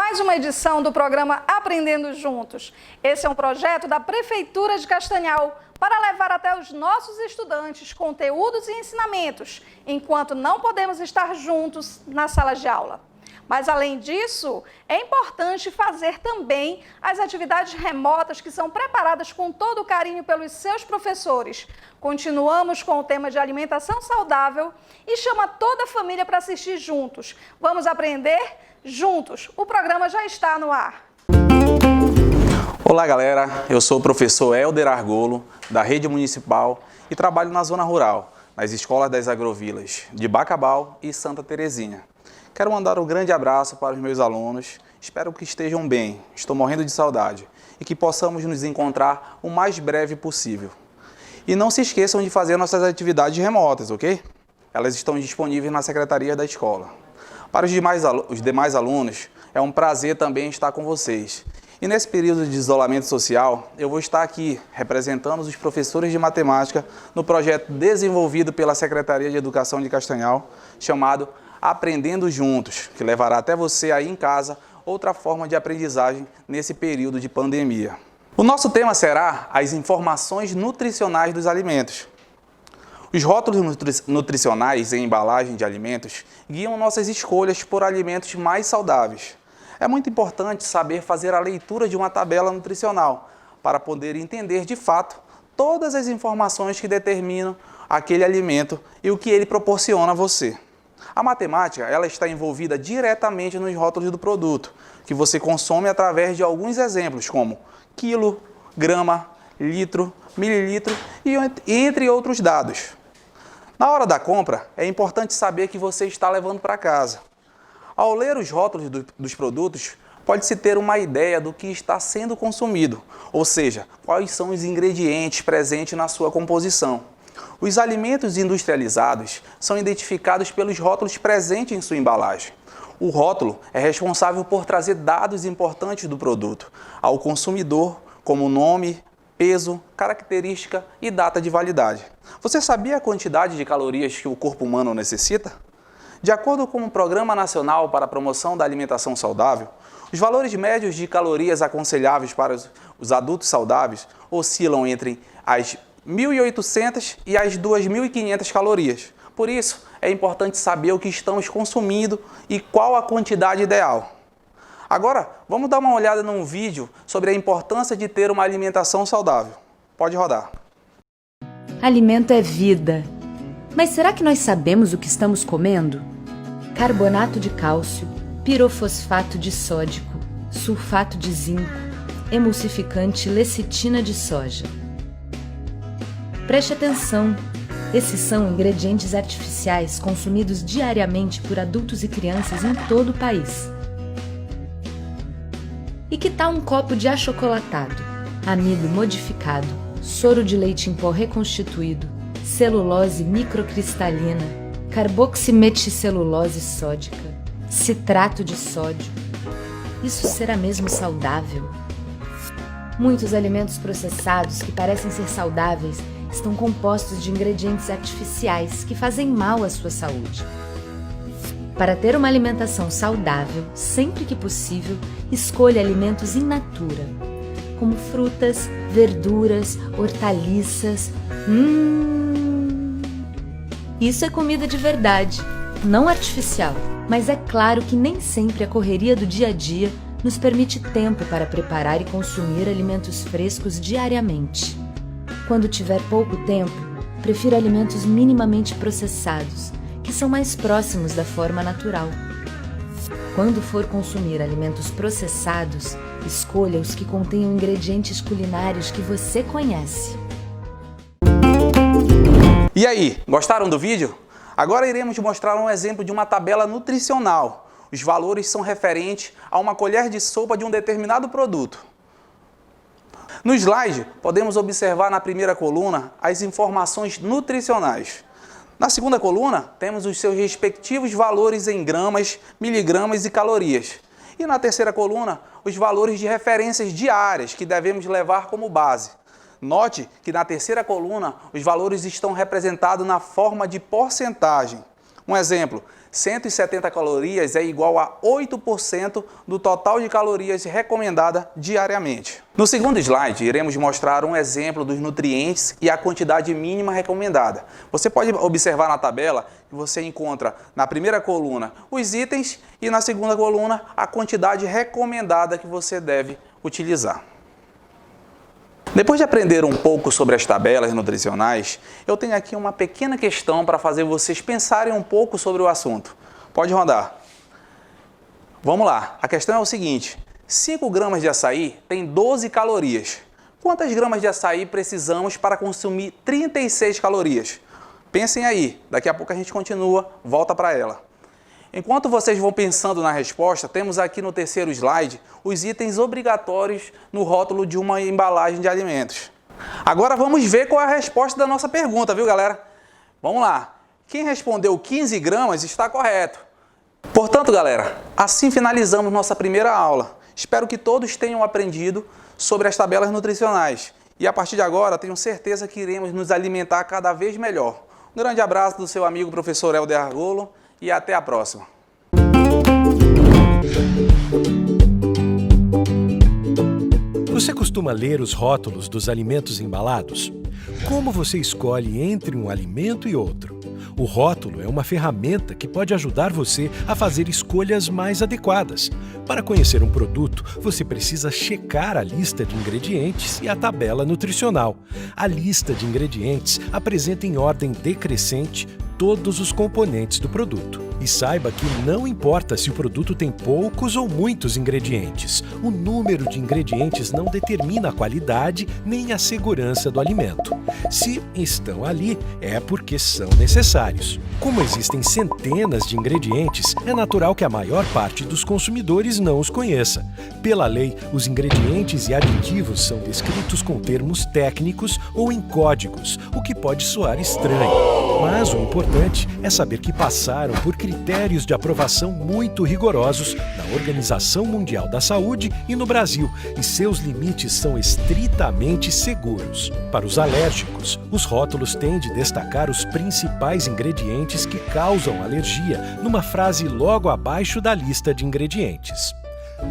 mais uma edição do programa Aprendendo Juntos. Esse é um projeto da Prefeitura de Castanhal para levar até os nossos estudantes conteúdos e ensinamentos, enquanto não podemos estar juntos na sala de aula. Mas, além disso, é importante fazer também as atividades remotas que são preparadas com todo o carinho pelos seus professores. Continuamos com o tema de alimentação saudável e chama toda a família para assistir juntos. Vamos aprender juntos. O programa já está no ar. Olá, galera. Eu sou o professor Helder Argolo, da Rede Municipal, e trabalho na Zona Rural, nas escolas das agrovilas de Bacabal e Santa Terezinha. Quero mandar um grande abraço para os meus alunos, espero que estejam bem, estou morrendo de saudade e que possamos nos encontrar o mais breve possível. E não se esqueçam de fazer nossas atividades remotas, ok? Elas estão disponíveis na secretaria da escola. Para os demais alunos, é um prazer também estar com vocês. E nesse período de isolamento social, eu vou estar aqui representando os professores de matemática no projeto desenvolvido pela Secretaria de Educação de Castanhal, chamado Aprendendo Juntos, que levará até você aí em casa outra forma de aprendizagem nesse período de pandemia. O nosso tema será as informações nutricionais dos alimentos. Os rótulos nutricionais em embalagem de alimentos guiam nossas escolhas por alimentos mais saudáveis. É muito importante saber fazer a leitura de uma tabela nutricional para poder entender de fato todas as informações que determinam aquele alimento e o que ele proporciona a você. A matemática, ela está envolvida diretamente nos rótulos do produto, que você consome através de alguns exemplos, como quilo, grama, litro, mililitro e entre outros dados. Na hora da compra, é importante saber que você está levando para casa. Ao ler os rótulos dos produtos, pode-se ter uma ideia do que está sendo consumido, ou seja, quais são os ingredientes presentes na sua composição. Os alimentos industrializados são identificados pelos rótulos presentes em sua embalagem. O rótulo é responsável por trazer dados importantes do produto ao consumidor, como nome, peso, característica e data de validade. Você sabia a quantidade de calorias que o corpo humano necessita? De acordo com o Programa Nacional para a Promoção da Alimentação Saudável, os valores médios de calorias aconselháveis para os adultos saudáveis oscilam entre as 1.800 e as 2.500 calorias. Por isso, é importante saber o que estamos consumindo e qual a quantidade ideal. Agora, vamos dar uma olhada num vídeo sobre a importância de ter uma alimentação saudável. Pode rodar. Alimento é vida. Mas será que nós sabemos o que estamos comendo? Carbonato de cálcio, pirofosfato de sódico, sulfato de zinco, emulsificante lecitina de soja. Preste atenção, esses são ingredientes artificiais consumidos diariamente por adultos e crianças em todo o país. E que tal um copo de achocolatado, amido modificado, soro de leite em pó reconstituído, celulose microcristalina, carboximetilcelulose sódica, citrato de sódio? Isso será mesmo saudável? Muitos alimentos processados que parecem ser saudáveis estão compostos de ingredientes artificiais que fazem mal à sua saúde. Para ter uma alimentação saudável, sempre que possível, escolha alimentos in natura, como frutas, verduras, hortaliças. Isso é comida de verdade, não artificial. Mas é claro que nem sempre a correria do dia a dia nos permite tempo para preparar e consumir alimentos frescos diariamente. Quando tiver pouco tempo, prefira alimentos minimamente processados, que são mais próximos da forma natural. Quando for consumir alimentos processados, escolha os que contenham ingredientes culinários que você conhece. E aí, gostaram do vídeo? Agora iremos mostrar um exemplo de uma tabela nutricional. Os valores são referentes a uma colher de sopa de um determinado produto. No slide, podemos observar na primeira coluna as informações nutricionais. Na segunda coluna, temos os seus respectivos valores em gramas, miligramas e calorias. E na terceira coluna, os valores de referências diárias que devemos levar como base. Note que na terceira coluna, os valores estão representados na forma de porcentagem. Um exemplo, 170 calorias é igual a 8% do total de calorias recomendada diariamente. No segundo slide, iremos mostrar um exemplo dos nutrientes e a quantidade mínima recomendada. Você pode observar na tabela que você encontra na primeira coluna os itens e na segunda coluna a quantidade recomendada que você deve utilizar. Depois de aprender um pouco sobre as tabelas nutricionais, eu tenho aqui uma pequena questão para fazer vocês pensarem um pouco sobre o assunto. Pode rodar. Vamos lá, a questão é o seguinte: 5 gramas de açaí tem 12 calorias. Quantas gramas de açaí precisamos para consumir 36 calorias? Pensem aí, daqui a pouco a gente continua, volta para ela. Enquanto vocês vão pensando na resposta, temos aqui no terceiro slide os itens obrigatórios no rótulo de uma embalagem de alimentos. Agora vamos ver qual é a resposta da nossa pergunta, viu, galera? Vamos lá. Quem respondeu 15 gramas está correto. Portanto, galera, assim finalizamos nossa primeira aula. Espero que todos tenham aprendido sobre as tabelas nutricionais. E a partir de agora, tenho certeza que iremos nos alimentar cada vez melhor. Um grande abraço do seu amigo professor Helder Argolo. E até a próxima. Você costuma ler os rótulos dos alimentos embalados? Como você escolhe entre um alimento e outro? O rótulo é uma ferramenta que pode ajudar você a fazer escolhas mais adequadas. Para conhecer um produto, você precisa checar a lista de ingredientes e a tabela nutricional. A lista de ingredientes apresenta em ordem decrescente todos os componentes do produto. E saiba que não importa se o produto tem poucos ou muitos ingredientes. O número de ingredientes não determina a qualidade nem a segurança do alimento. Se estão ali, é porque são necessários. Como existem centenas de ingredientes, é natural que a maior parte dos consumidores não os conheça. Pela lei, os ingredientes e aditivos são descritos com termos técnicos ou em códigos, o que pode soar estranho. Mas o importante é saber que passaram por critérios de aprovação muito rigorosos na Organização Mundial da Saúde e no Brasil, e seus limites são estritamente seguros. Para os alérgicos, os rótulos têm de destacar os principais ingredientes que causam alergia numa frase logo abaixo da lista de ingredientes.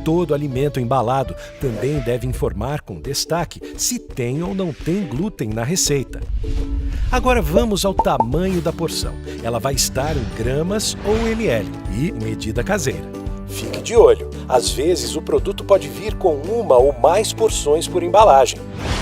Todo alimento embalado também deve informar com destaque se tem ou não tem glúten na receita. Agora vamos ao tamanho da porção. Ela vai estar em gramas ou ml e medida caseira. Fique de olho, às vezes o produto pode vir com uma ou mais porções por embalagem.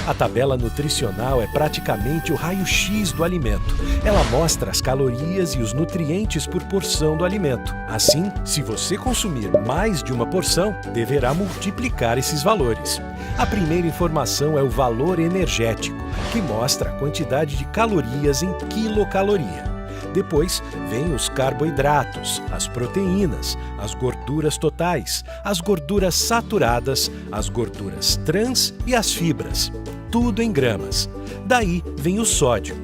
A tabela nutricional é praticamente o raio-x do alimento. Ela mostra as calorias e os nutrientes por porção do alimento. Assim, se você consumir mais de uma porção, deverá multiplicar esses valores. A primeira informação é o valor energético, que mostra a quantidade de calorias em quilocaloria. Depois vem os carboidratos, as proteínas, as gorduras totais, as gorduras saturadas, as gorduras trans e as fibras. Tudo em gramas. Daí vem o sódio.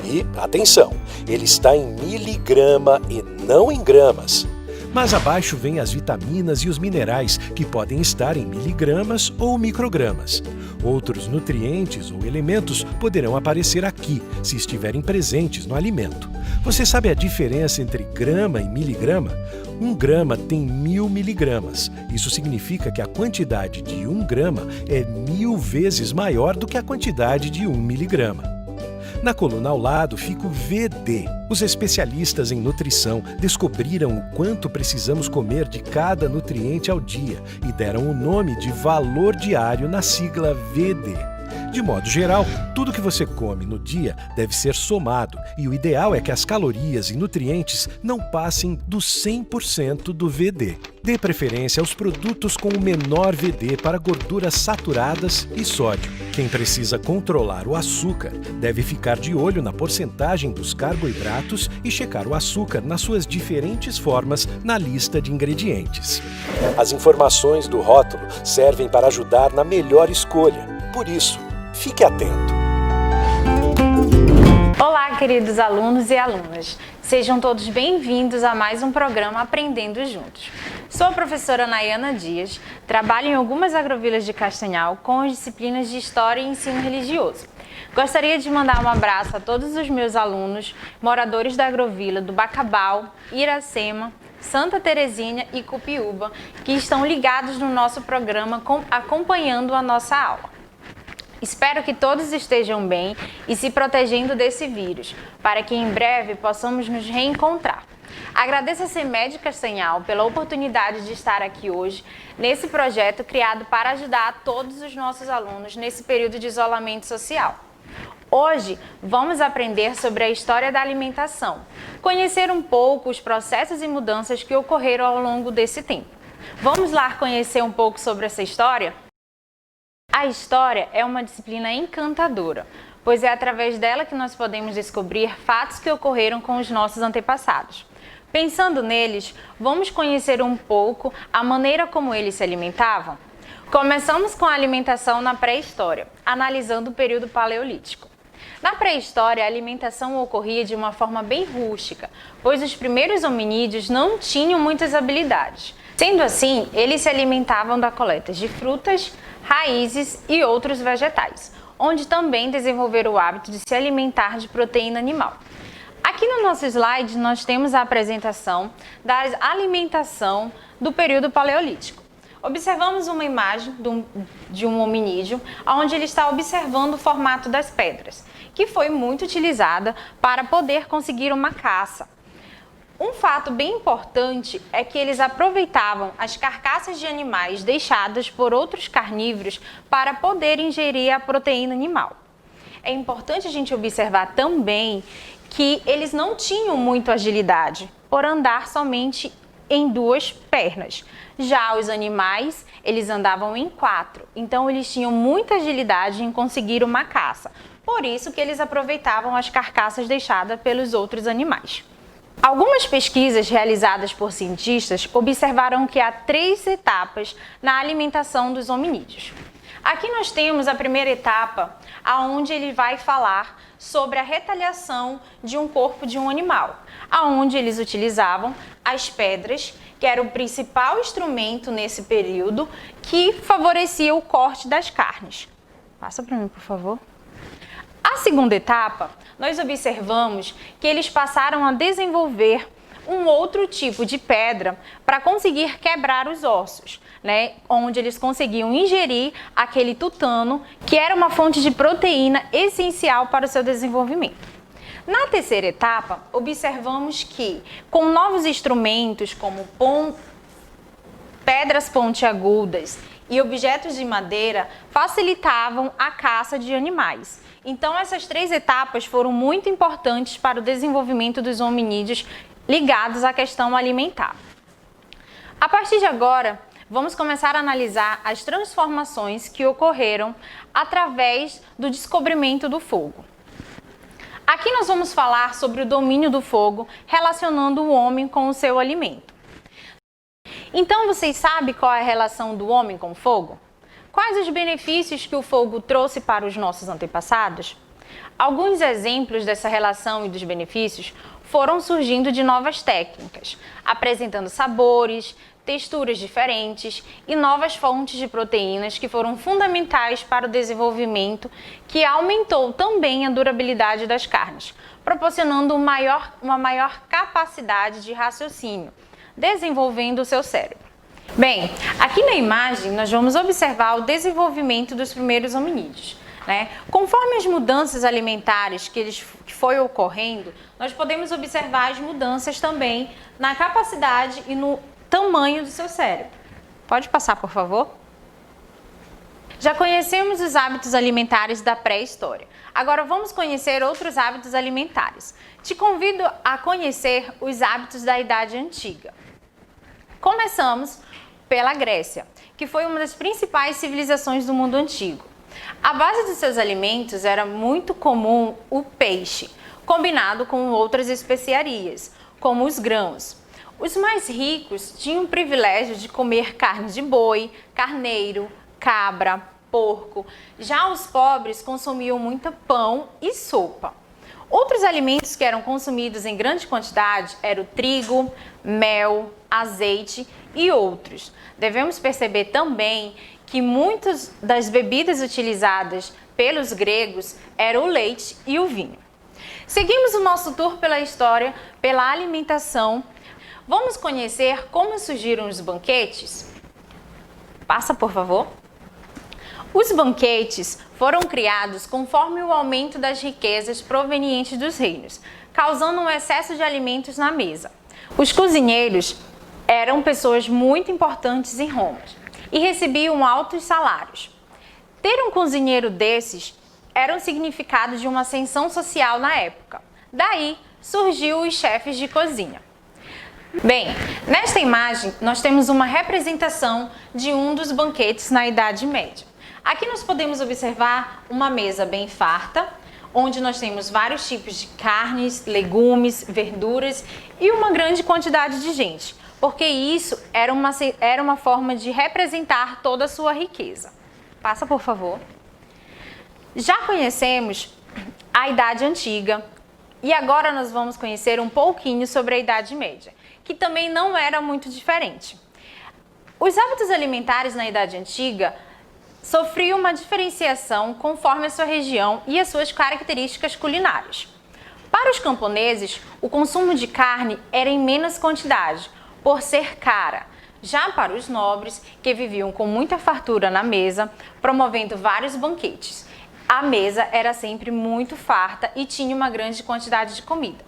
E, atenção, ele está em miligrama e não em gramas. Mas abaixo vem as vitaminas e os minerais, que podem estar em miligramas ou microgramas. Outros nutrientes ou elementos poderão aparecer aqui, se estiverem presentes no alimento. Você sabe a diferença entre grama e miligrama? 1 grama tem 1000 miligramas. Isso significa que a quantidade de 1 grama é 1000 vezes maior do que a quantidade de 1 miligrama. Na coluna ao lado fica o VD. Os especialistas em nutrição descobriram o quanto precisamos comer de cada nutriente ao dia e deram o nome de valor diário na sigla VD. De modo geral, tudo que você come no dia deve ser somado e o ideal é que as calorias e nutrientes não passem do 100% do VD. Dê preferência aos produtos com o menor VD para gorduras saturadas e sódio. Quem precisa controlar o açúcar deve ficar de olho na porcentagem dos carboidratos e checar o açúcar nas suas diferentes formas na lista de ingredientes. As informações do rótulo servem para ajudar na melhor escolha. Por isso, fique atento. Olá, queridos alunos e alunas. Sejam todos bem-vindos a mais um programa Aprendendo Juntos. Sou a professora Nayana Dias, trabalho em algumas agrovilas de Castanhal com as disciplinas de História e Ensino Religioso. Gostaria de mandar um abraço a todos os meus alunos, moradores da agrovila do Bacabal, Iracema, Santa Terezinha e Cupiúba, que estão ligados no nosso programa acompanhando a nossa aula. Espero que todos estejam bem e se protegendo desse vírus, para que em breve possamos nos reencontrar. Agradeço a CEMED Castanhal pela oportunidade de estar aqui hoje, nesse projeto criado para ajudar todos os nossos alunos nesse período de isolamento social. Hoje, vamos aprender sobre a história da alimentação, conhecer um pouco os processos e mudanças que ocorreram ao longo desse tempo. Vamos lá conhecer um pouco sobre essa história? A história é uma disciplina encantadora, pois é através dela que nós podemos descobrir fatos que ocorreram com os nossos antepassados. Pensando neles, vamos conhecer um pouco a maneira como eles se alimentavam? Começamos com a alimentação na pré-história, analisando o período paleolítico. Na pré-história, a alimentação ocorria de uma forma bem rústica, pois os primeiros hominídeos não tinham muitas habilidades. Sendo assim, eles se alimentavam da coleta de frutas, raízes e outros vegetais, onde também desenvolveram o hábito de se alimentar de proteína animal. Aqui no nosso slide, nós temos a apresentação da alimentação do período paleolítico. Observamos uma imagem de um hominídeo, onde ele está observando o formato das pedras, que foi muito utilizada para poder conseguir uma caça. Um fato bem importante é que eles aproveitavam as carcaças de animais deixadas por outros carnívoros para poder ingerir a proteína animal. É importante a gente observar também que eles não tinham muita agilidade por andar somente em 2 pernas. Já os animais, eles andavam em 4, então eles tinham muita agilidade em conseguir uma caça. Por isso que eles aproveitavam as carcaças deixadas pelos outros animais. Algumas pesquisas realizadas por cientistas observaram que há 3 etapas na alimentação dos hominídeos. Aqui nós temos a primeira etapa, onde ele vai falar sobre a retaliação de um corpo de um animal, onde eles utilizavam as pedras, que era o principal instrumento nesse período, que favorecia o corte das carnes. Passa para mim, por favor. A segunda etapa, nós observamos que eles passaram a desenvolver um outro tipo de pedra para conseguir quebrar os ossos, onde eles conseguiam ingerir aquele tutano, que era uma fonte de proteína essencial para o seu desenvolvimento. Na terceira etapa, observamos que, com novos instrumentos como pedras pontiagudas e objetos de madeira, facilitavam a caça de animais. Então, essas 3 etapas foram muito importantes para o desenvolvimento dos hominídeos ligados à questão alimentar. A partir de agora, vamos começar a analisar as transformações que ocorreram através do descobrimento do fogo. Aqui nós vamos falar sobre o domínio do fogo relacionando o homem com o seu alimento. Então, vocês sabem qual é a relação do homem com o fogo? Quais os benefícios que o fogo trouxe para os nossos antepassados? Alguns exemplos dessa relação e dos benefícios foram surgindo de novas técnicas, apresentando sabores, texturas diferentes e novas fontes de proteínas que foram fundamentais para o desenvolvimento, que aumentou também a durabilidade das carnes, proporcionando uma maior capacidade de raciocínio, desenvolvendo o seu cérebro. Bem, aqui na imagem nós vamos observar o desenvolvimento dos primeiros hominídeos. Conforme as mudanças alimentares que foi ocorrendo, nós podemos observar as mudanças também na capacidade e no tamanho do seu cérebro. Pode passar, por favor? Já conhecemos os hábitos alimentares da pré-história. Agora vamos conhecer outros hábitos alimentares. Te convido a conhecer os hábitos da Idade Antiga. Começamos pela Grécia, que foi uma das principais civilizações do mundo antigo. A base dos seus alimentos era muito comum o peixe, combinado com outras especiarias, como os grãos. Os mais ricos tinham o privilégio de comer carne de boi, carneiro, cabra, porco. Já os pobres consumiam muito pão e sopa. Outros alimentos que eram consumidos em grande quantidade eram o trigo, mel, azeite e outros. Devemos perceber também que muitas das bebidas utilizadas pelos gregos eram o leite e o vinho. Seguimos o nosso tour pela história, pela alimentação. Vamos conhecer como surgiram os banquetes? Passa, por favor. Os banquetes foram criados conforme o aumento das riquezas provenientes dos reinos, causando um excesso de alimentos na mesa. Os cozinheiros eram pessoas muito importantes em Roma e recebiam altos salários. Ter um cozinheiro desses era um significado de uma ascensão social na época. Daí surgiu os chefes de cozinha. Bem, nesta imagem nós temos uma representação de um dos banquetes na Idade Média. Aqui nós podemos observar uma mesa bem farta, onde nós temos vários tipos de carnes, legumes, verduras e uma grande quantidade de gente, porque isso era uma forma de representar toda a sua riqueza. Passa, por favor. Já conhecemos a Idade Antiga e agora nós vamos conhecer um pouquinho sobre a Idade Média, que também não era muito diferente. Os hábitos alimentares na Idade Antiga sofriam uma diferenciação conforme a sua região e as suas características culinárias. Para os camponeses, o consumo de carne era em menos quantidade, por ser cara. Já para os nobres, que viviam com muita fartura na mesa, promovendo vários banquetes, a mesa era sempre muito farta e tinha uma grande quantidade de comida.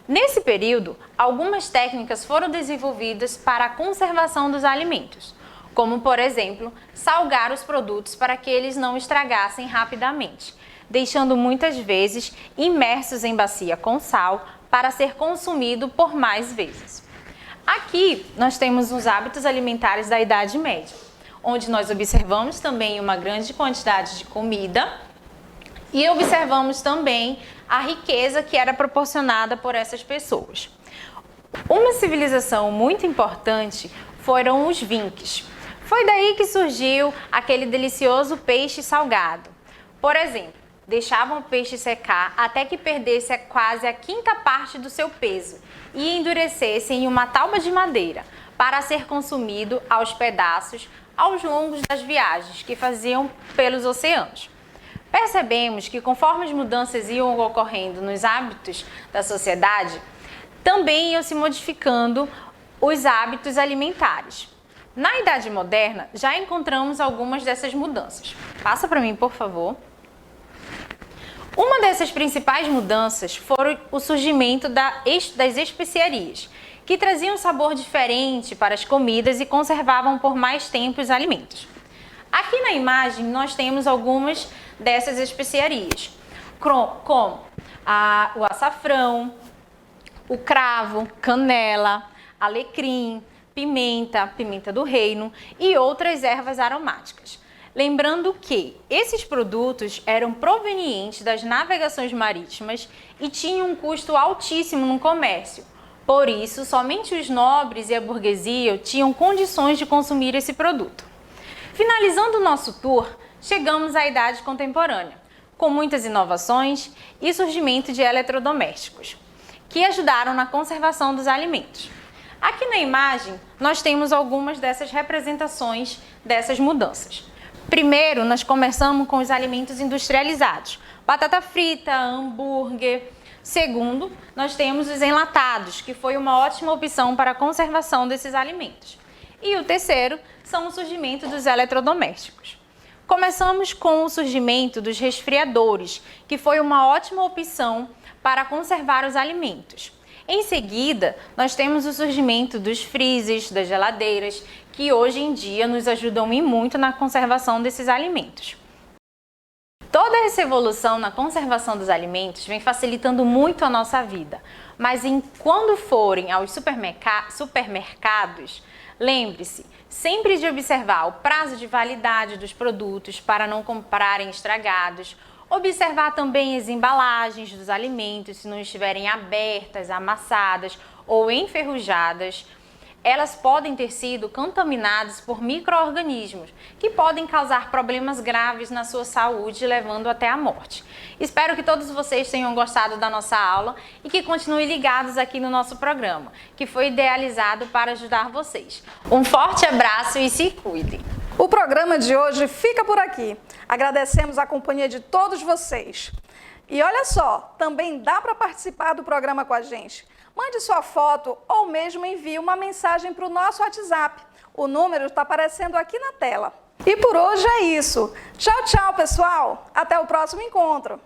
Nesse período, algumas técnicas foram desenvolvidas para a conservação dos alimentos, como, por exemplo, salgar os produtos para que eles não estragassem rapidamente, deixando muitas vezes imersos em bacia com sal para ser consumido por mais vezes. Aqui nós temos os hábitos alimentares da Idade Média, onde nós observamos também uma grande quantidade de comida e observamos também a riqueza que era proporcionada por essas pessoas. Uma civilização muito importante foram os vinques. Foi daí que surgiu aquele delicioso peixe salgado. Por exemplo, deixavam o peixe secar até que perdesse quase a quinta parte do seu peso e endurecesse em uma tauba de madeira para ser consumido aos pedaços ao longo das viagens que faziam pelos oceanos. Percebemos que conforme as mudanças iam ocorrendo nos hábitos da sociedade, também iam se modificando os hábitos alimentares. Na Idade Moderna, já encontramos algumas dessas mudanças. Passa para mim, por favor. Uma dessas principais mudanças foi o surgimento das especiarias, que traziam um sabor diferente para as comidas e conservavam por mais tempo os alimentos. Aqui na imagem nós temos algumas dessas especiarias, como o açafrão, o cravo, canela, alecrim, pimenta do reino e outras ervas aromáticas. Lembrando que esses produtos eram provenientes das navegações marítimas e tinham um custo altíssimo no comércio. Por isso, somente os nobres e a burguesia tinham condições de consumir esse produto. Finalizando o nosso tour, chegamos à Idade Contemporânea, com muitas inovações e surgimento de eletrodomésticos, que ajudaram na conservação dos alimentos. Aqui na imagem, nós temos algumas dessas representações dessas mudanças. Primeiro, nós começamos com os alimentos industrializados, batata frita, hambúrguer. Segundo, nós temos os enlatados, que foi uma ótima opção para a conservação desses alimentos. E o terceiro são o surgimento dos eletrodomésticos. Começamos com o surgimento dos resfriadores, que foi uma ótima opção para conservar os alimentos. Em seguida, nós temos o surgimento dos freezers, das geladeiras, que hoje em dia nos ajudam e muito na conservação desses alimentos. Toda essa evolução na conservação dos alimentos vem facilitando muito a nossa vida, mas quando forem aos supermercados, lembre-se sempre de observar o prazo de validade dos produtos para não comprarem estragados. Observar também as embalagens dos alimentos, se não estiverem abertas, amassadas ou enferrujadas. elas podem ter sido contaminadas por micro-organismos que podem causar problemas graves na sua saúde, levando até a morte. Espero que todos vocês tenham gostado da nossa aula e que continuem ligados aqui no nosso programa, que foi idealizado para ajudar vocês. Um forte abraço e se cuidem! O programa de hoje fica por aqui. Agradecemos a companhia de todos vocês. E olha só, também dá para participar do programa com a gente. Mande sua foto ou mesmo envie uma mensagem para o nosso WhatsApp. O número está aparecendo aqui na tela. E por hoje é isso. Tchau, tchau, pessoal. Até o próximo encontro.